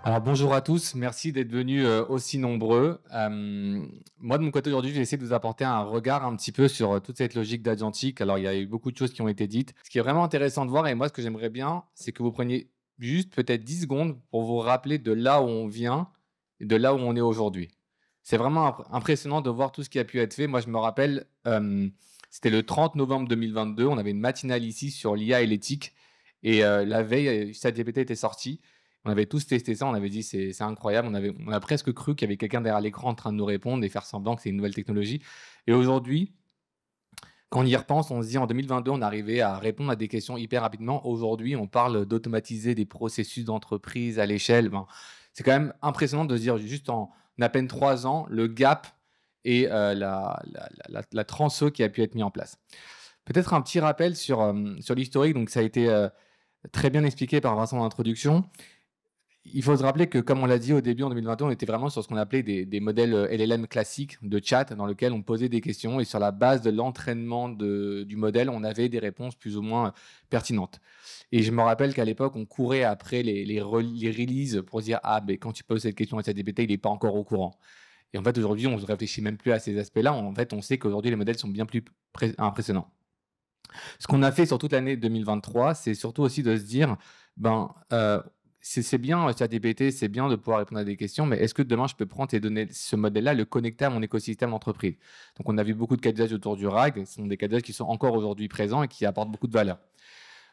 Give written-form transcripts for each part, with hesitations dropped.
Alors bonjour à tous, merci d'être venus aussi nombreux. Moi de mon côté aujourd'hui, je vais essayer de vous apporter un regard un petit peu sur toute cette logique d'agentique. Alors il y a eu beaucoup de choses qui ont été dites. Ce qui est vraiment intéressant de voir, et moi ce que j'aimerais bien, c'est que vous preniez juste peut-être 10 secondes pour vous rappeler de là où on vient et de là où on est aujourd'hui. C'est vraiment impressionnant de voir tout ce qui a pu être fait. Moi je me rappelle, c'était le 30 novembre 2022, on avait une matinale ici sur l'IA et l'éthique. Et la veille, ChatGPT était sorti. On avait tous testé ça, on avait dit: «C'est incroyable». On a presque cru qu'il y avait quelqu'un derrière l'écran en train de nous répondre et faire semblant que c'est une nouvelle technologie. Et aujourd'hui, quand on y repense, on se dit en 2022, on arrivait à répondre à des questions hyper rapidement. Aujourd'hui, on parle d'automatiser des processus d'entreprise à l'échelle. Ben, c'est quand même impressionnant de se dire juste en à peine 3 ans, le gap et la transfo qui a pu être mis en place. Peut-être un petit rappel sur l'historique. Donc ça a été, très bien expliqué par Vincent dans l'introduction. Il faut se rappeler que, comme on l'a dit au début en 2022, on était vraiment sur ce qu'on appelait des modèles LLM classiques de chat dans lequel on posait des questions et sur la base de l'entraînement du modèle, on avait des réponses plus ou moins pertinentes. Et je me rappelle qu'à l'époque, on courait après les releases pour dire: «Ah, mais quand tu poses cette question à ChatGPT, il n'est pas encore au courant». Et en fait, aujourd'hui, on ne réfléchit même plus à ces aspects-là. En fait, on sait qu'aujourd'hui, les modèles sont bien plus impressionnants. Ce qu'on a fait sur toute l'année 2023, c'est surtout aussi de se dire, ben, c'est bien ChatGPT, c'est bien de pouvoir répondre à des questions, mais est-ce que demain je peux prendre et donner ce modèle-là, le connecter à mon écosystème d'entreprise? Donc on a vu beaucoup de cas d'usage autour du RAG, ce sont des cas d'usage qui sont encore aujourd'hui présents et qui apportent beaucoup de valeur.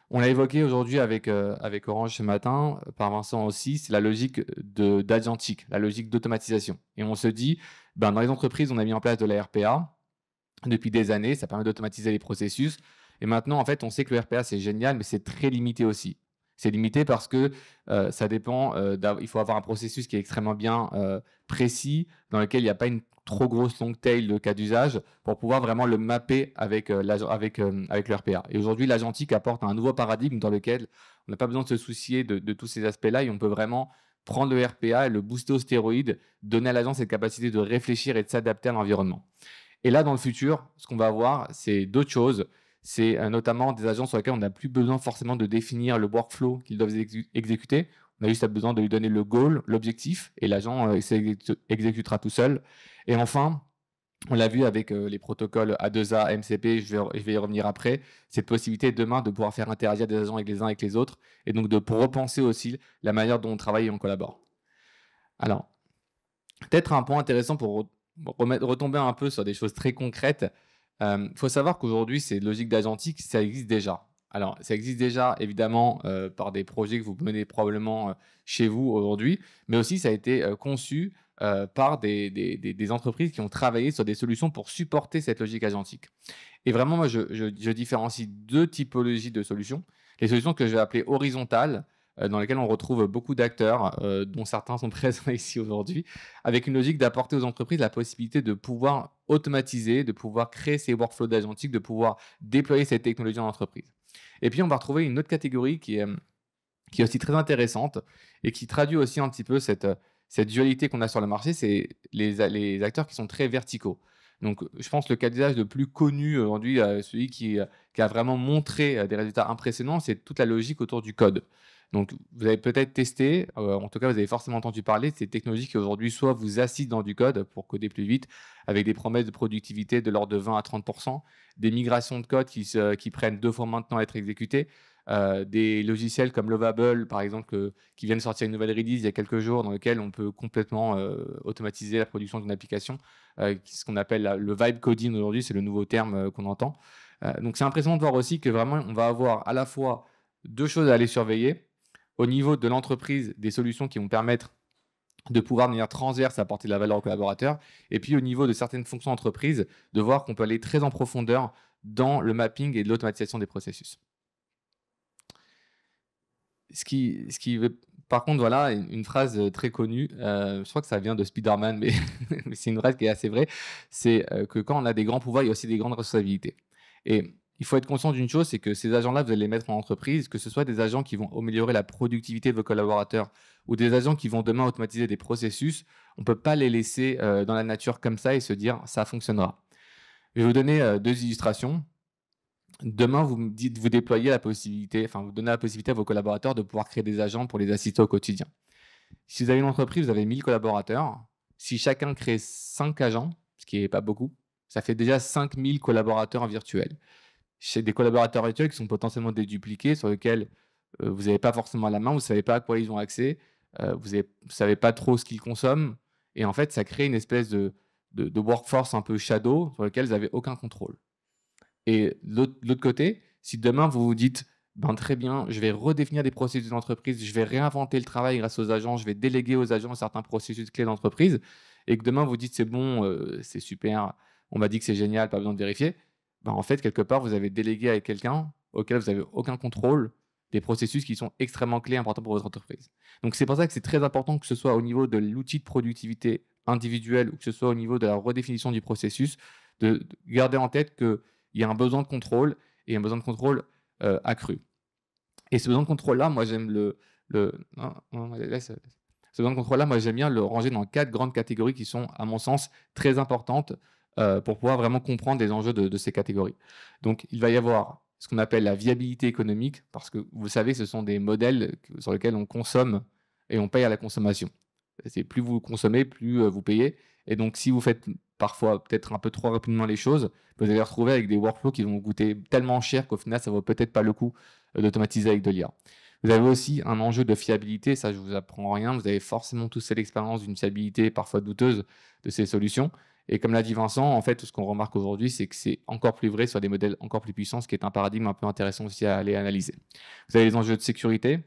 On l'a évoqué aujourd'hui avec Orange ce matin, par Vincent aussi, c'est la logique d'agentique, la logique d'automatisation. Et on se dit, ben, dans les entreprises, on a mis en place de la RPA depuis des années, ça permet d'automatiser les processus. Et maintenant, en fait, on sait que le RPA, c'est génial, mais c'est très limité aussi. C'est limité parce que ça dépend, il faut avoir un processus qui est extrêmement bien précis, dans lequel il n'y a pas une trop grosse long tail de cas d'usage pour pouvoir vraiment le mapper avec le RPA. Et aujourd'hui, l'agentique apporte un nouveau paradigme dans lequel on n'a pas besoin de se soucier de tous ces aspects-là et on peut vraiment prendre le RPA et le booster au stéroïde, donner à l'agent cette capacité de réfléchir et de s'adapter à l'environnement. Et là, dans le futur, ce qu'on va avoir, c'est d'autres choses. C'est notamment des agents sur lesquels on n'a plus besoin forcément de définir le workflow qu'ils doivent exécuter. On a juste besoin de lui donner le goal, l'objectif, et l'agent exécutera tout seul. Et enfin, on l'a vu avec les protocoles A2A, MCP, je vais y revenir après, cette possibilité demain de pouvoir faire interagir des agents avec les uns avec les autres, et donc de repenser aussi la manière dont on travaille et on collabore. Alors, peut-être un point intéressant pour retomber un peu sur des choses très concrètes. Il faut savoir qu'aujourd'hui, ces logiques d'agentique, ça existe déjà. Alors, ça existe déjà évidemment par des projets que vous menez probablement chez vous aujourd'hui, mais aussi ça a été conçu par des entreprises qui ont travaillé sur des solutions pour supporter cette logique agentique. Et vraiment, moi, je différencie deux typologies de solutions. Les solutions que je vais appeler horizontales, dans lesquelles on retrouve beaucoup d'acteurs, dont certains sont présents ici aujourd'hui, avec une logique d'apporter aux entreprises la possibilité de pouvoir automatiser, de pouvoir créer ces workflows d'agentique, de pouvoir déployer cette technologie en entreprise. Et puis, on va retrouver une autre catégorie qui est aussi très intéressante et qui traduit aussi un petit peu cette dualité qu'on a sur le marché, c'est les acteurs qui sont très verticaux. Donc, je pense le cas d'usage le plus connu aujourd'hui, celui qui a vraiment montré des résultats impressionnants, c'est toute la logique autour du code. Donc, vous avez peut-être testé, en tout cas, vous avez forcément entendu parler de ces technologies qui aujourd'hui soit vous assistent dans du code pour coder plus vite, avec des promesses de productivité de l'ordre de 20 à 30%, des migrations de code qui prennent 2 fois moins de temps à être exécutées, des logiciels comme Lovable, par exemple, qui viennent sortir une nouvelle release il y a quelques jours, dans lequel on peut complètement automatiser la production d'une application, ce qu'on appelle le vibe coding aujourd'hui, c'est le nouveau terme qu'on entend. Donc c'est impressionnant de voir aussi que vraiment on va avoir à la fois deux choses à aller surveiller. Au niveau de l'entreprise, des solutions qui vont permettre de pouvoir de manière transverse apporter de la valeur aux collaborateurs. Et puis au niveau de certaines fonctions d'entreprise, de voir qu'on peut aller très en profondeur dans le mapping et de l'automatisation des processus. Ce qui veut par contre, voilà, une phrase, très connue, je crois que ça vient de Spider-Man, mais mais c'est une phrase qui est assez vraie, c'est, que quand on a des grands pouvoirs, il y a aussi des grandes responsabilités. Et il faut être conscient d'une chose, c'est que ces agents-là, vous allez les mettre en entreprise, que ce soit des agents qui vont améliorer la productivité de vos collaborateurs ou des agents qui vont demain automatiser des processus, on ne peut pas les laisser, dans la nature comme ça et se dire: «Ça fonctionnera». Je vais vous donner, 2 illustrations. Demain, vous déployez la possibilité, enfin, vous donnez la possibilité à vos collaborateurs de pouvoir créer des agents pour les assister au quotidien. Si vous avez une entreprise, vous avez 1000 collaborateurs. Si chacun crée 5 agents, ce qui est pas beaucoup, ça fait déjà 5000 collaborateurs virtuels. C'est des collaborateurs virtuels qui sont potentiellement dédupliqués, sur lesquels, vous n'avez pas forcément la main, vous ne savez pas à quoi ils ont accès, vous savez pas trop ce qu'ils consomment et en fait, ça crée une espèce de workforce un peu shadow sur lequel vous avez aucun contrôle. Et l'autre côté, si demain vous vous dites: «Ben, très bien, je vais redéfinir des processus d'entreprise, je vais réinventer le travail grâce aux agents, je vais déléguer aux agents certains processus clés d'entreprise» et que demain vous dites: «C'est bon, c'est super, on m'a dit que c'est génial, pas besoin de vérifier». Ben, en fait, quelque part, vous avez délégué à quelqu'un auquel vous avez aucun contrôle des processus qui sont extrêmement clés, importants pour votre entreprise. Donc c'est pour ça que c'est très important que ce soit au niveau de l'outil de productivité individuel ou que ce soit au niveau de la redéfinition du processus, de garder en tête qu'il y a un besoin de contrôle et un besoin de contrôle, accru. Et ce besoin de contrôle-là, moi j'aime non, non, ce besoin de contrôle-là, moi j'aime bien le ranger dans 4 grandes catégories qui sont, à mon sens, très importantes, pour pouvoir vraiment comprendre les enjeux de ces catégories. Donc il va y avoir ce qu'on appelle la viabilité économique, parce que vous savez, ce sont des modèles sur lesquels on consomme et on paye à la consommation. C'est plus vous consommez, plus, vous payez et donc si vous faites parfois peut-être un peu trop rapidement les choses, vous allez vous retrouver avec des workflows qui vont vous coûter tellement cher qu'au final, ça vaut peut-être pas le coup, d'automatiser avec de l'IA. Vous avez aussi un enjeu de fiabilité, ça je vous apprends rien, vous avez forcément tous fait l'expérience d'une fiabilité parfois douteuse de ces solutions et comme l'a dit Vincent, en fait, ce qu'on remarque aujourd'hui, c'est que c'est encore plus vrai sur des modèles encore plus puissants, ce qui est un paradigme un peu intéressant aussi à aller analyser. Vous avez les enjeux de sécurité.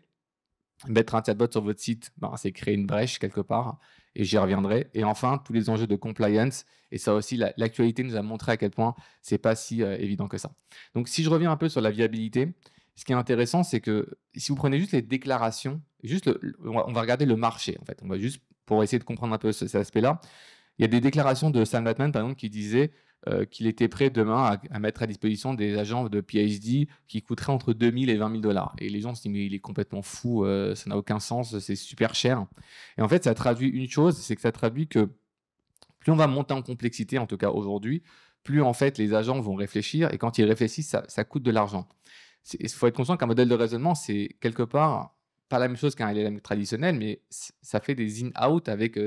Mettre un chatbot sur votre site, ben, c'est créer une brèche quelque part, et j'y reviendrai. Et enfin, tous les enjeux de compliance, et ça aussi, l'actualité nous a montré à quel point c'est pas si évident que ça. Donc, si je reviens un peu sur la viabilité, ce qui est intéressant, c'est que si vous prenez juste les déclarations, juste on va regarder le marché, en fait. On va juste, pour essayer de comprendre un peu cet aspect-là, il y a des déclarations de Sam Altman, par exemple, qui disait qu'il était prêt demain à mettre à disposition des agents de PhD qui coûteraient entre 2000 et 20 000 dollars. Et les gens se disent, mais il est complètement fou, ça n'a aucun sens, c'est super cher. Et en fait, ça traduit une chose, c'est que ça traduit que plus on va monter en complexité, en tout cas aujourd'hui, plus en fait les agents vont réfléchir et quand ils réfléchissent, ça coûte de l'argent. Il faut être conscient qu'un modèle de raisonnement, c'est quelque part pas la même chose qu'un LLM traditionnel, mais ça fait des in-out avec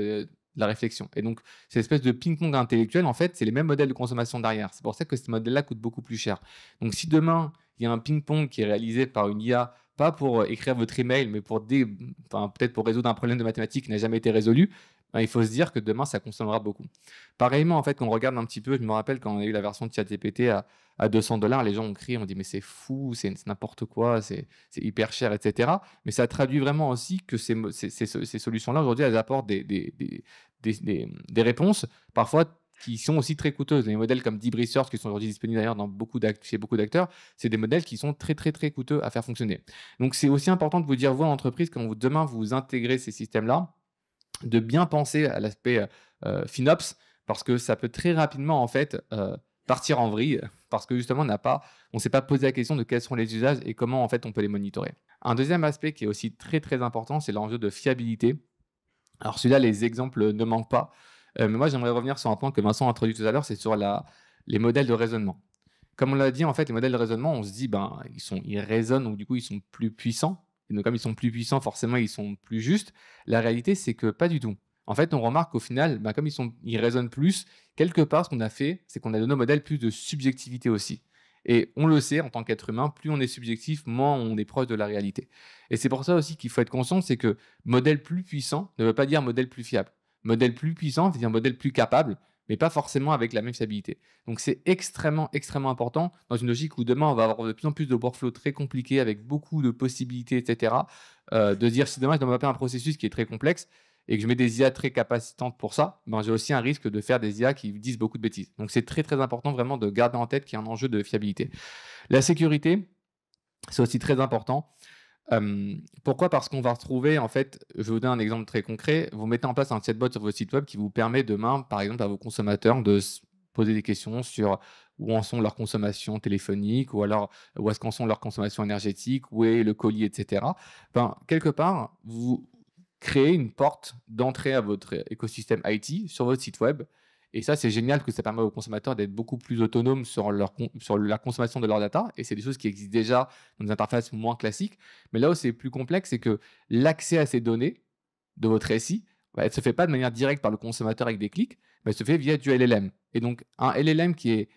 la réflexion. Et donc, cette espèce de ping-pong intellectuel, en fait, c'est les mêmes modèles de consommation derrière. C'est pour ça que ce modèle-là coûte beaucoup plus cher. Donc, si demain, il y a un ping-pong qui est réalisé par une IA, pas pour écrire votre email, mais pour peut-être pour résoudre un problème de mathématiques qui n'a jamais été résolu, ben, il faut se dire que demain, ça consommera beaucoup. Pareillement, en fait, quand on regarde un petit peu, je me rappelle quand on a eu la version de ChatGPT à 200 dollars, les gens ont crié, on dit mais c'est fou, c'est n'importe quoi, c'est hyper cher, etc. Mais ça traduit vraiment aussi que ces solutions-là, aujourd'hui, elles apportent des réponses, parfois qui sont aussi très coûteuses. Les modèles comme Deep Research, qui sont aujourd'hui disponibles d'ailleurs chez beaucoup d'acteurs, c'est des modèles qui sont très, très, très coûteux à faire fonctionner. Donc, c'est aussi important de vous dire, vous, en entreprise, quand demain vous intégrez ces systèmes-là, de bien penser à l'aspect FinOps, parce que ça peut très rapidement, en fait, partir en vrille, parce que justement, on ne s'est pas posé la question de quels sont les usages et comment, en fait, on peut les monitorer. Un deuxième aspect qui est aussi très, très important, c'est l'enjeu de fiabilité. Alors celui-là, les exemples ne manquent pas. Mais moi, j'aimerais revenir sur un point que Vincent a introduit tout à l'heure, c'est sur les modèles de raisonnement. Comme on l'a dit, en fait, les modèles de raisonnement, on se dit, ben, ils raisonnent, donc du coup, ils sont plus puissants. Et donc, comme ils sont plus puissants, forcément, ils sont plus justes. La réalité, c'est que pas du tout. En fait, on remarque qu'au final, ben, comme ils raisonnent plus, quelque part, ce qu'on a fait, c'est qu'on a donné aux modèles plus de subjectivité aussi. Et on le sait, en tant qu'être humain, plus on est subjectif, moins on est proche de la réalité. Et c'est pour ça aussi qu'il faut être conscient, c'est que modèle plus puissant ne veut pas dire modèle plus fiable. Modèle plus puissant veut dire modèle plus capable, mais pas forcément avec la même fiabilité. Donc c'est extrêmement, extrêmement important dans une logique où demain on va avoir de plus en plus de workflows très compliqués avec beaucoup de possibilités, etc. De dire si demain je dois mapper un processus qui est très complexe et que je mets des IA très capacitantes pour ça, ben, j'ai aussi un risque de faire des IA qui disent beaucoup de bêtises. Donc c'est très très important vraiment de garder en tête qu'il y a un enjeu de fiabilité. La sécurité, c'est aussi très important. Pourquoi? Parce qu'on va retrouver, en fait, je vais vous donner un exemple très concret. Vous mettez en place un chatbot sur votre site web qui vous permet demain, par exemple, à vos consommateurs de se poser des questions sur où en sont leurs consommations téléphoniques ou alors où est-ce qu'en sont leurs consommations énergétiques, où est le colis, etc. Ben, quelque part, vous créez une porte d'entrée à votre écosystème IT sur votre site web. Et ça, c'est génial que ça permet aux consommateurs d'être beaucoup plus autonomes sur la consommation de leur data. Et c'est des choses qui existent déjà dans des interfaces moins classiques. Mais là où c'est plus complexe, c'est que l'accès à ces données, de votre SI, elle ne se fait pas de manière directe par le consommateur avec des clics, mais elle se fait via du LLM. Et donc, un LLM qui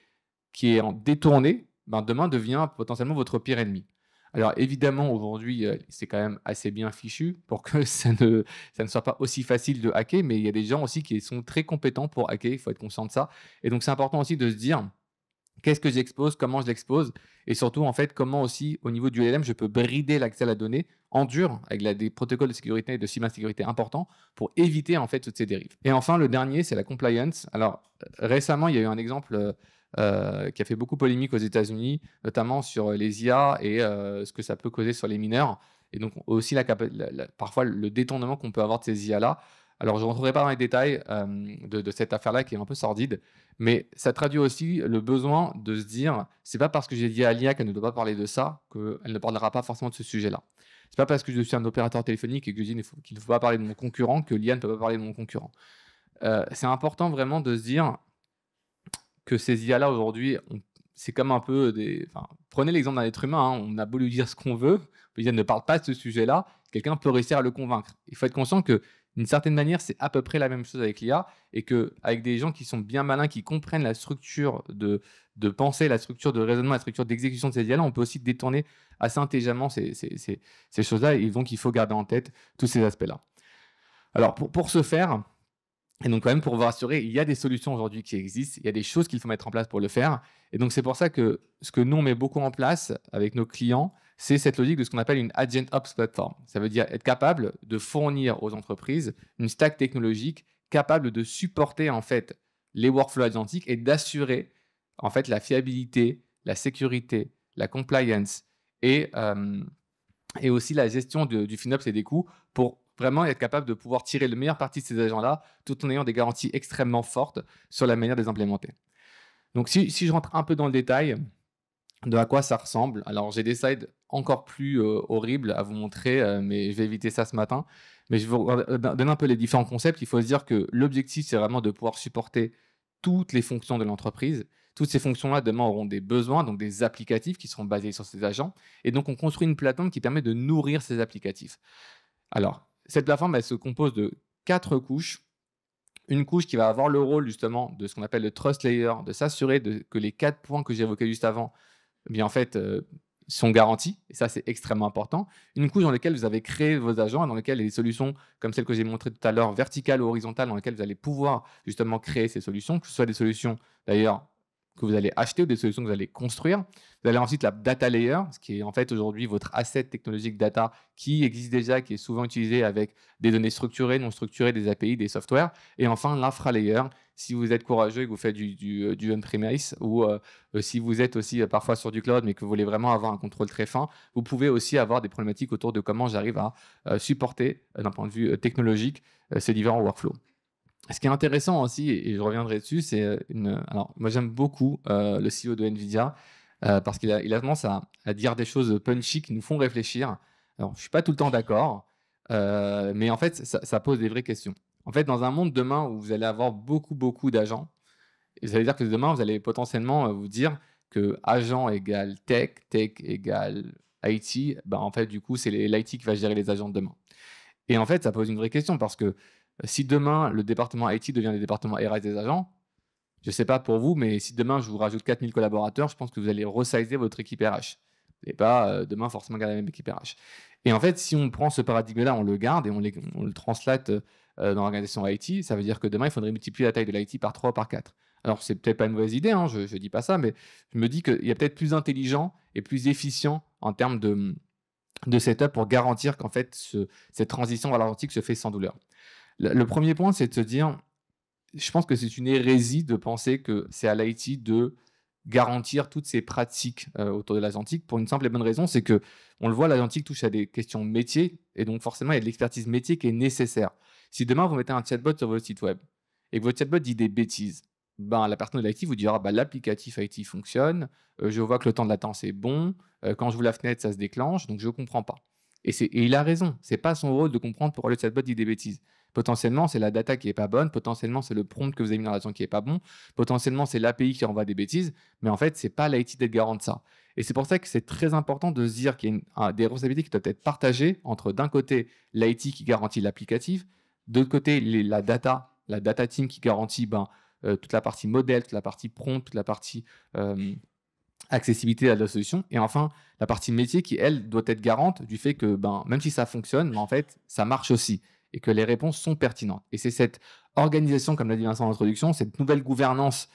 est en détourné, ben, demain devient potentiellement votre pire ennemi. Alors évidemment, aujourd'hui, c'est quand même assez bien fichu pour que ça ne soit pas aussi facile de hacker, mais il y a des gens aussi qui sont très compétents pour hacker, il faut être conscient de ça. Et donc c'est important aussi de se dire, qu'est-ce que j'expose, comment je l'expose, et surtout en fait comment aussi au niveau du LLM je peux brider l'accès à la donnée en dur avec des protocoles de sécurité et de cybersécurité importants pour éviter en fait toutes ces dérives. Et enfin le dernier c'est la compliance. Alors récemment il y a eu un exemple qui a fait beaucoup polémique aux États-Unis, notamment sur les IA et ce que ça peut causer sur les mineurs. Et donc aussi parfois le détournement qu'on peut avoir de ces IA-là. Alors je ne rentrerai pas dans les détails de cette affaire-là qui est un peu sordide, mais ça traduit aussi le besoin de se dire, c'est pas parce que j'ai dit à l'IA qu'elle ne doit pas parler de ça qu'elle ne parlera pas forcément de ce sujet-là. C'est pas parce que je suis un opérateur téléphonique et que je dis qu'il ne faut pas parler de mon concurrent que l'IA ne peut pas parler de mon concurrent. C'est important vraiment de se dire que ces IA-là aujourd'hui, c'est comme un peu des. Enfin, prenez l'exemple d'un être humain, hein, on a beau lui dire ce qu'on veut, on peut dire ne parle pas de ce sujet-là, quelqu'un peut réussir à le convaincre. Il faut être conscient que d'une certaine manière, c'est à peu près la même chose avec l'IA et qu'avec des gens qui sont bien malins, qui comprennent la structure de pensée, la structure de raisonnement, la structure d'exécution de ces IA-là, on peut aussi détourner assez intelligemment ces choses-là et donc il faut garder en tête tous ces aspects-là. Alors pour ce faire, et donc quand même pour vous rassurer, il y a des solutions aujourd'hui qui existent, il y a des choses qu'il faut mettre en place pour le faire. Et donc c'est pour ça que ce que nous on met beaucoup en place avec nos clients, c'est cette logique de ce qu'on appelle une Agent Ops Platform. Ça veut dire être capable de fournir aux entreprises une stack technologique capable de supporter en fait les workflows agentiques et d'assurer en fait la fiabilité, la sécurité, la compliance et aussi la gestion du FinOps et des coûts pour vraiment être capable de pouvoir tirer le meilleur parti de ces agents-là tout en ayant des garanties extrêmement fortes sur la manière de les implémenter. Donc, si je rentre un peu dans le détail de à quoi ça ressemble, alors j'ai des slides encore plus horribles à vous montrer, mais je vais éviter ça ce matin. Mais je vais vous donner un peu les différents concepts. Il faut se dire que l'objectif, c'est vraiment de pouvoir supporter toutes les fonctions de l'entreprise. Toutes ces fonctions-là, demain, auront des besoins, donc des applicatifs qui seront basés sur ces agents. Et donc, on construit une plateforme qui permet de nourrir ces applicatifs. Alors, cette plateforme, elle se compose de 4 couches. Une couche qui va avoir le rôle justement de ce qu'on appelle le trust layer, de s'assurer que les 4 points que j'évoquais juste avant, eh bien en fait, sont garantis. Et ça, c'est extrêmement important. Une couche dans laquelle vous avez créé vos agents et dans laquelle il y a des solutions comme celles que j'ai montrées tout à l'heure, verticales ou horizontales, dans lesquelles vous allez pouvoir justement créer ces solutions, que ce soit des solutions d'ailleurs que vous allez acheter ou des solutions que vous allez construire. Vous allez ensuite la data layer, ce qui est en fait aujourd'hui votre asset technologique data qui existe déjà, qui est souvent utilisé avec des données structurées, non structurées, des API, des softwares. Et enfin, l'infra layer, si vous êtes courageux et que vous faites du on-premise ou si vous êtes aussi parfois sur du cloud mais que vous voulez vraiment avoir un contrôle très fin, vous pouvez aussi avoir des problématiques autour de comment j'arrive à supporter d'un point de vue technologique ces différents workflows. Ce qui est intéressant aussi, et je reviendrai dessus, c'est alors moi j'aime beaucoup le CEO de Nvidia parce qu'il a tendance à dire des choses punchy qui nous font réfléchir. Alors je suis pas tout le temps d'accord, mais en fait ça pose des vraies questions. En fait, dans un monde demain où vous allez avoir beaucoup d'agents, et ça veut dire que demain vous allez potentiellement vous dire que agent égale tech, tech égale IT, ben en fait du coup c'est l'IT qui va gérer les agents de demain. Et en fait, ça pose une vraie question parce que si demain, le département IT devient le département RH des agents, je ne sais pas pour vous, mais si demain, je vous rajoute 4000 collaborateurs, je pense que vous allez resizer votre équipe RH. Et pas demain forcément garder la même équipe RH. Et en fait, si on prend ce paradigme-là, on le garde et on le translate dans l'organisation IT, ça veut dire que demain, il faudrait multiplier la taille de l'IT par 3 ou par 4. Alors, c'est peut-être pas une mauvaise idée, hein, je ne dis pas ça, mais je me dis qu'il y a peut-être plus intelligent et plus efficient en termes de setup pour garantir qu'en fait, cette transition vers l'agentique se fait sans douleur. Le premier point, c'est de se dire, je pense que c'est une hérésie de penser que c'est à l'IT de garantir toutes ces pratiques autour de l'agentique pour une simple et bonne raison, c'est que on le voit, l'agentique touche à des questions métiers et donc forcément, il y a de l'expertise métier qui est nécessaire. Si demain, vous mettez un chatbot sur votre site web et que votre chatbot dit des bêtises, ben, la personne de l'IT vous dira l'applicatif IT fonctionne, je vois que le temps de latence est bon, quand je ouvre la fenêtre, ça se déclenche, donc je ne comprends pas. Et il a raison, ce n'est pas son rôle de comprendre pourquoi le chatbot dit des bêtises. Potentiellement, c'est la data qui n'est pas bonne, potentiellement, c'est le prompt que vous avez mis dans l'agent qui n'est pas bon, potentiellement, c'est l'API qui envoie des bêtises, mais en fait, ce n'est pas l'IT d'être garant de ça. Et c'est pour ça que c'est très important de se dire qu'il y a des responsabilités qui doivent être partagées entre, d'un côté, l'IT qui garantit l'applicatif, de l'autre côté, la data team qui garantit toute la partie modèle, toute la partie prompt, toute la partie accessibilité à la solution. Et enfin, la partie métier qui, elle, doit être garante du fait que même si ça fonctionne, en fait, ça marche aussi et que les réponses sont pertinentes. Et c'est cette organisation, comme l'a dit Vincent en introduction, cette nouvelle gouvernance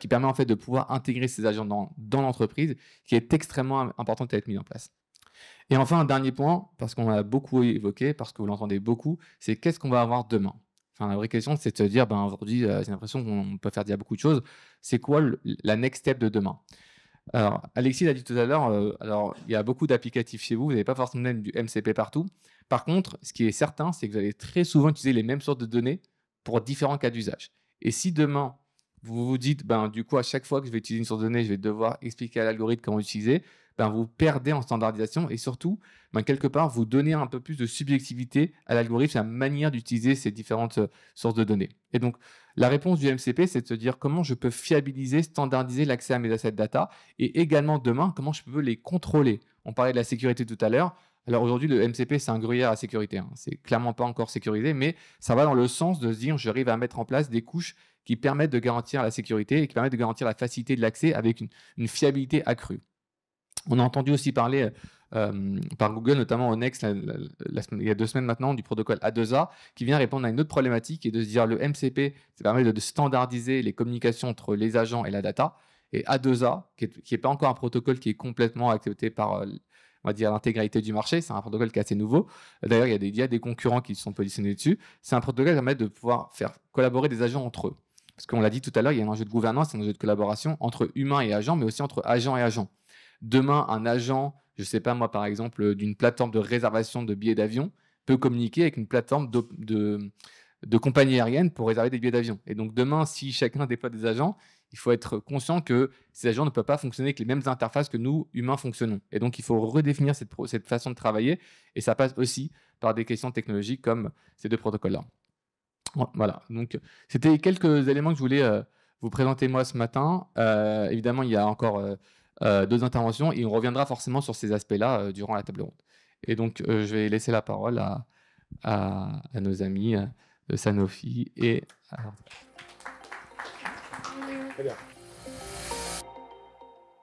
qui permet en fait de pouvoir intégrer ces agents dans l'entreprise qui est extrêmement importante à être mise en place. Et enfin, un dernier point, parce qu'on l'a beaucoup évoqué, parce que vous l'entendez beaucoup, c'est qu'est-ce qu'on va avoir demain? Enfin, la vraie question, c'est de se dire, aujourd'hui, j'ai l'impression qu'on peut faire déjà beaucoup de choses. C'est quoi la next step de demain? Alors, Alexis l'a dit tout à l'heure, alors il y a beaucoup d'applicatifs chez vous, vous n'avez pas forcément du MCP partout. Par contre, ce qui est certain, c'est que vous allez très souvent utiliser les mêmes sortes de données pour différents cas d'usage. Et si demain, vous vous dites, du coup, à chaque fois que je vais utiliser une source de données, je vais devoir expliquer à l'algorithme comment l'utiliser, vous perdez en standardisation et surtout, quelque part, vous donnez un peu plus de subjectivité à l'algorithme, à la manière d'utiliser ces différentes sources de données. Et donc, la réponse du MCP, c'est de se dire comment je peux fiabiliser, standardiser l'accès à mes assets data et également demain, comment je peux les contrôler. On parlait de la sécurité tout à l'heure. Alors aujourd'hui, le MCP, c'est un gruyère à sécurité. C'est clairement pas encore sécurisé, mais ça va dans le sens de se dire j'arrive à mettre en place des couches qui permettent de garantir la sécurité et qui permettent de garantir la facilité de l'accès avec une fiabilité accrue. On a entendu aussi parler par Google, notamment au Next, il y a 2 semaines maintenant, du protocole A2A, qui vient répondre à une autre problématique et de se dire le MCP, ça permet de standardiser les communications entre les agents et la data. Et A2A, qui n'est pas encore un protocole qui est complètement accepté par, on va dire, l'intégralité du marché, c'est un protocole qui est assez nouveau. D'ailleurs, il y a des concurrents qui se sont positionnés dessus. C'est un protocole qui permet de pouvoir faire collaborer des agents entre eux. Parce qu'on l'a dit tout à l'heure, il y a un enjeu de gouvernance, un enjeu de collaboration entre humains et agents, mais aussi entre agents et agents. Demain, un agent, je ne sais pas moi, par exemple, d'une plateforme de réservation de billets d'avion peut communiquer avec une plateforme de compagnie aérienne pour réserver des billets d'avion. Et donc demain, si chacun déploie des agents, il faut être conscient que ces agents ne peuvent pas fonctionner avec les mêmes interfaces que nous, humains, fonctionnons. Et donc, il faut redéfinir cette façon de travailler. Et ça passe aussi par des questions technologiques comme ces 2 protocoles-là. Voilà, donc c'était quelques éléments que je voulais vous présenter moi ce matin. Évidemment, il y a encore 2 interventions et on reviendra forcément sur ces aspects-là durant la table ronde. Et donc, je vais laisser la parole à nos amis de Sanofi et... Très bien.